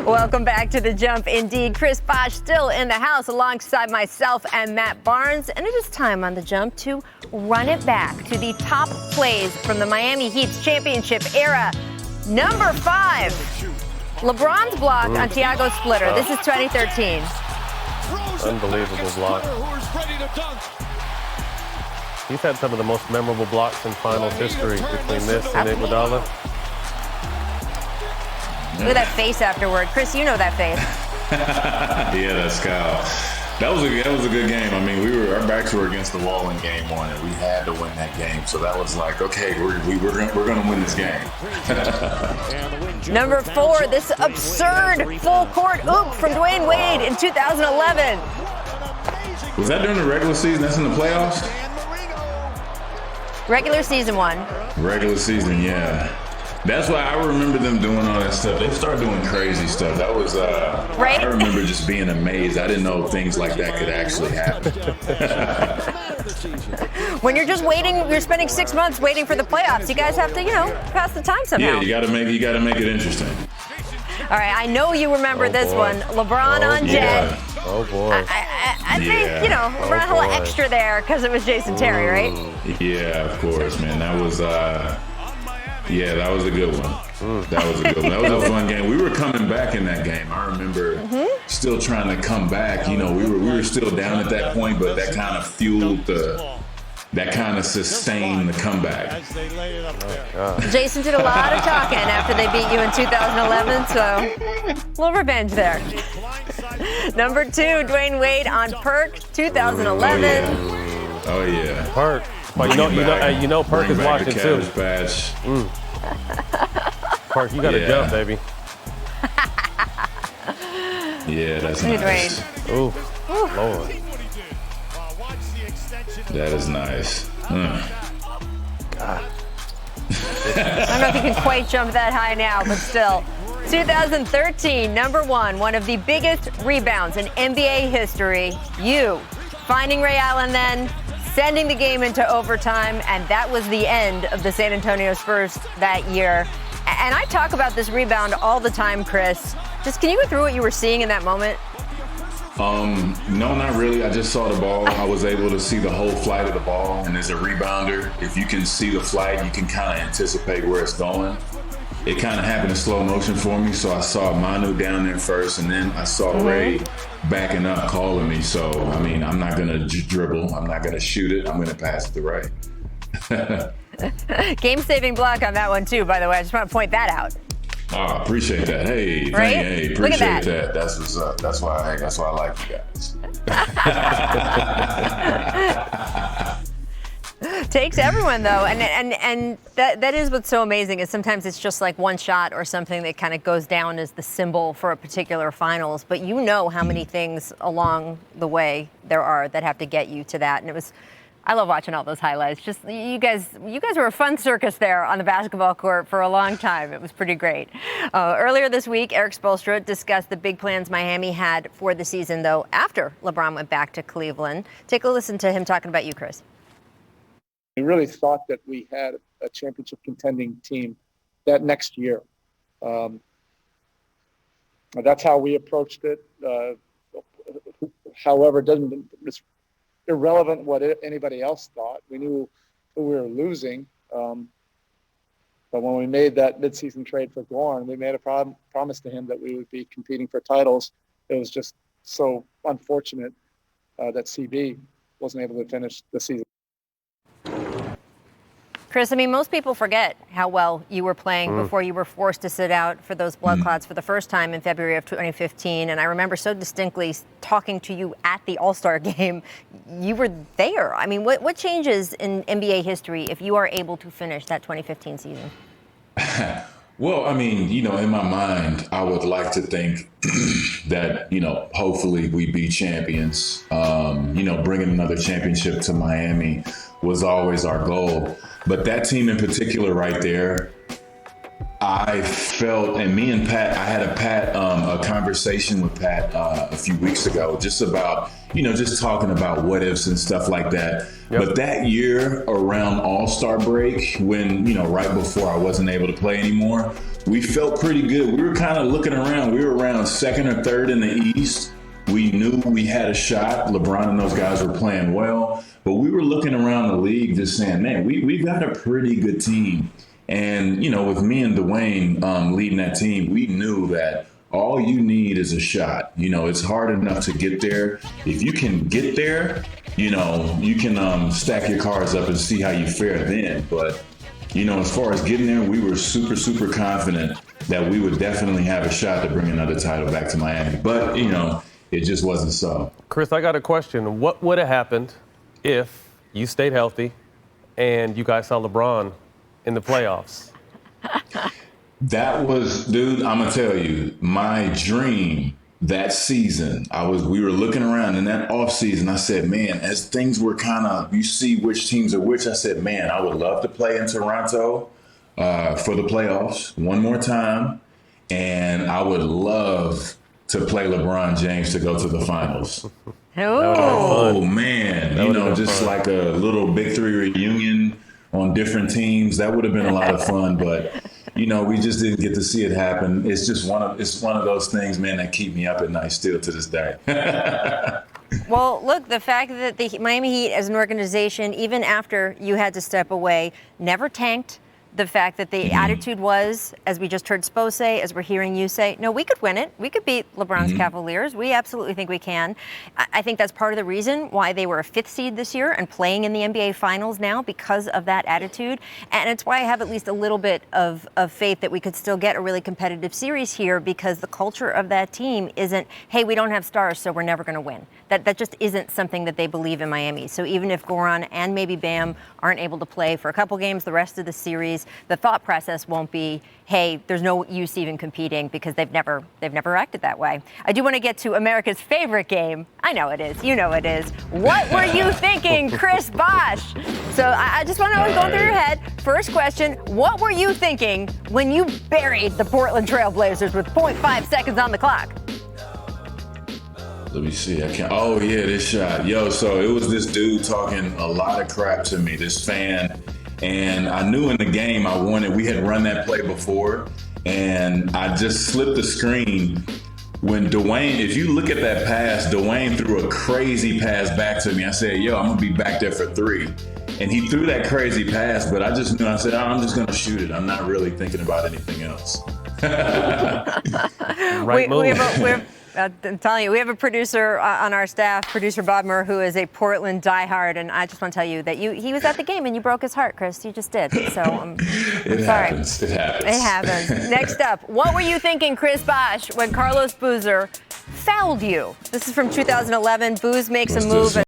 Welcome back to The Jump. Indeed, Chris Bosch still in the house alongside myself and Matt Barnes. And it is time on The Jump to run it back to the top plays from the Miami Heat's championship era. Number 5, LeBron's block on Thiago's splitter. This is 2013. Unbelievable block. He's had some of the most memorable blocks in finals history between this and Iguodala. Look at that face afterward. Chris, you know that face. Yeah, that's Kyle. That was a good game. I mean, our backs were against the wall in game 1, and we had to win that game. So that was like, okay, we're going to win this game. Number 4, this absurd full court oop from Dwayne Wade in 2011. Was that during the regular season? That's in the playoffs? Regular season 1. Regular season, yeah. That's why I remember them doing all that stuff. They started doing crazy stuff. That was, right? I remember just being amazed. I didn't know things like that could actually happen. When you're just waiting, you're spending 6 months waiting for the playoffs. You guys have to, pass the time somehow. Yeah, you got to make it interesting. All right, I know you remember this one. LeBron on Jet. Yeah. Oh, boy. I think, LeBron had a little extra there because it was Jason Terry, right? Yeah, of course, man. That was, that was a good one. That was a good one. That was a fun game. We were coming back in that game. I remember still trying to come back. We were still down at that point, but that kind of fueled that kind of sustained the comeback. Jason did a lot of talking after they beat you in 2011, so a little revenge there. Number 2, Dwayne Wade on Perk, 2011. Oh yeah. Perk. Well, you know Perk is watching too. Patch. Perk, you got to jump, baby. Yeah, that's Look nice. at Ooh, Lord. That is nice. I don't know if you can quite jump that high now, but still. 2013, number 1, one of the biggest rebounds in NBA history. You finding Ray Allen then, sending the game into overtime, and that was the end of the San Antonio Spurs that year. And I talk about this rebound all the time, Chris. Just can you go through what you were seeing in that moment? No, not really. I just saw the ball. I was able to see the whole flight of the ball. And as a rebounder, if you can see the flight, you can kind of anticipate where it's going. It kind of happened in slow motion for me. So I saw Manu down there first, and then I saw Ray backing up, calling me. So, I mean, I'm not going to dribble. I'm not going to shoot it. I'm going to pass it to Ray. Game-saving block on that one, too, by the way. I just want to point that out. Oh, I appreciate that. Hey, right? Hey, Look at appreciate that. That's what's up. That's why I like you guys. Takes everyone, though, and that is what's so amazing is sometimes it's just like one shot or something that kind of goes down as the symbol for a particular finals, but you know how many things along the way there are that have to get you to that, and I love watching all those highlights. Just you guys were a fun circus there on the basketball court for a long time. It was pretty great. Earlier this week, Eric Spoelstra discussed the big plans Miami had for the season, though, after LeBron went back to Cleveland. Take a listen to him talking about you, Chris. We really thought that we had a championship contending team that next year. That's how we approached it. However, it's irrelevant what anybody else thought. We knew who we were losing. But when we made that midseason trade for Gorn, we made a promise to him that we would be competing for titles. It was just so unfortunate that CB wasn't able to finish the season. Chris, I mean, most people forget how well you were playing before you were forced to sit out for those blood clots for the first time in February of 2015. And I remember so distinctly talking to you at the All-Star game. You were there. I mean, what changes in NBA history if you are able to finish that 2015 season? Well, I mean, in my mind, I would like to think that, hopefully we be champions. Bringing another championship to Miami was always our goal. But that team in particular right there, I felt, and me and Pat, I had a conversation with Pat a few weeks ago, just about, just talking about what ifs and stuff like that. Yep. But that year around All-Star break, when, right before I wasn't able to play anymore, we felt pretty good. We were kind of looking around. We were around second or third in the East. We knew we had a shot. LeBron and those guys were playing well. But we were looking around the league just saying, man, we got a pretty good team. And, you know, with me and Dwayne leading that team, we knew that all you need is a shot. You know, it's hard enough to get there. If you can get there, you know, you can stack your cards up and see how you fare then. But, you know, as far as getting there, we were super, super confident that we would definitely have a shot to bring another title back to Miami. But, you know, it just wasn't so. Chris, I got a question. What would have happened if you stayed healthy and you guys saw LeBron in the playoffs? That was, dude, I'm going to tell you, my dream that season. We were looking around in that offseason. I said, man, as things were kind of, you see which teams are which. I said, man, I would love to play in Toronto for the playoffs one more time. And I would love to play LeBron James to go to the finals. Oh, man. You know, just like a little Big Three reunion on different teams. That would have been a lot of fun. But, you know, we just didn't get to see it happen. It's just one of those things, man, that keep me up at night still to this day. Well, look, the fact that the Miami Heat as an organization, even after you had to step away, never tanked. The fact that the attitude was, as we just heard Spo say, as we're hearing you say, no, we could win it. We could beat LeBron's Cavaliers. We absolutely think we can. I think that's part of the reason why they were a 5th seed this year and playing in the NBA Finals now, because of that attitude. And it's why I have at least a little bit of faith that we could still get a really competitive series here, because the culture of that team isn't, hey, we don't have stars, so we're never going to win. That just isn't something that they believe in Miami. So even if Goran and maybe Bam aren't able to play for a couple games the rest of the series, the thought process won't be, hey, there's no use even competing, because they've never acted that way. I do want to get to America's favorite game. I know it is. You know it is. What were you thinking, Chris Bosh? So I just want to know what's going through your head. First question, what were you thinking when you buried the Portland Trailblazers with 0.5 seconds on the clock? Let me see. Oh, yeah, this shot. Yo, so it was this dude talking a lot of crap to me, this fan. And I knew in the game I wanted, we had run that play before, and I just slipped the screen when Dwayne, if you look at that pass, Dwayne threw a crazy pass back to me. I said, yo, I'm going to be back there for 3. And he threw that crazy pass, but I just knew, I said, I'm just going to shoot it. I'm not really thinking about anything else. Right move. I'm telling you, we have a producer on our staff, producer Bob Murr, who is a Portland diehard, and I just want to tell you that he was at the game and you broke his heart, Chris. You just did. So I'm sorry. Happens. It happens. It happens. Next up, what were you thinking, Chris Bosh, when Carlos Boozer fouled you? This is from 2011. Booz makes a move.